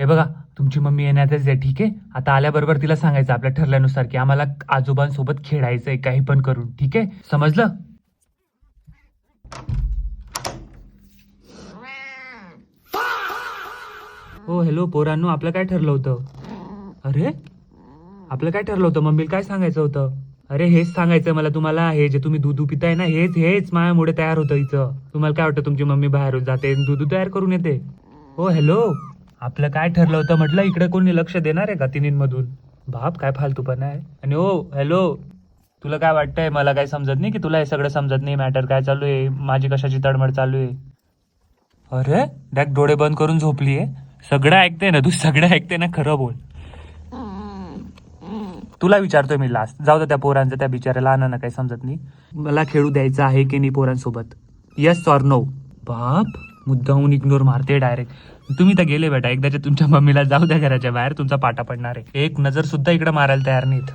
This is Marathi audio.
हे बघा, तुमची मम्मी येण्यातच आहे, ठीक आहे. आता आल्याबरोबर तिला सांगायचं आपल्या ठरल्यानुसार की आम्हाला आजोबांसोबत खेळायचंय काही पण करून, ठीक आहे, समजलं? हो हॅलो पोरांनो, आपलं काय ठरलं होतं? अरे आपलं काय ठरलं होतं? मम्मीला काय सांगायचं होतं? अरे हेच सांगायचं मला तुम्हाला. हे जे तुम्ही दूध पिताय ना, हेच हेच माझ्यामुळे तयार होतं इथं. तुम्हाला काय वाटतं तुमची मम्मी बाहेर जाते दूध तयार करून येते? हो हॅलो, आपलं काय ठरलं होतं म्हटलं? इकडे कोणी लक्ष देणार आहे का तिन्हींमधून? बाप काय फालतूपणा आहे. आणि हो हॅलो, तुला काय वाटतंय मला काय समजत नाही की तुला हे सगळं समजत नाही? मॅटर काय चालू आहे, माझी कशाची तडमड चालू आहे? अरे डॅक डोळे बंद करून झोपली आहे. सगळं ऐकते ना तू, सगळं ऐकते ना, खरं बोल. तुला विचारतोय मी लास्ट, जाऊ दे त्या पोरांचं, त्या बिचाऱ्याला ना काही समजत नाही. मला खेळू द्यायचं आहे की नाही पोरांसोबत? Yes or no? बाप मुद्दाहून इग्नोर मारते डायरेक्ट. तुम्ही तर गेले बेटा एकदाच्या तुमच्या मम्मीला जाऊ द्या घराच्या बाहेर, तुमचा पाटा पडणार आहे. एक नजर सुद्धा इकडे मारायला तयार नाहीत.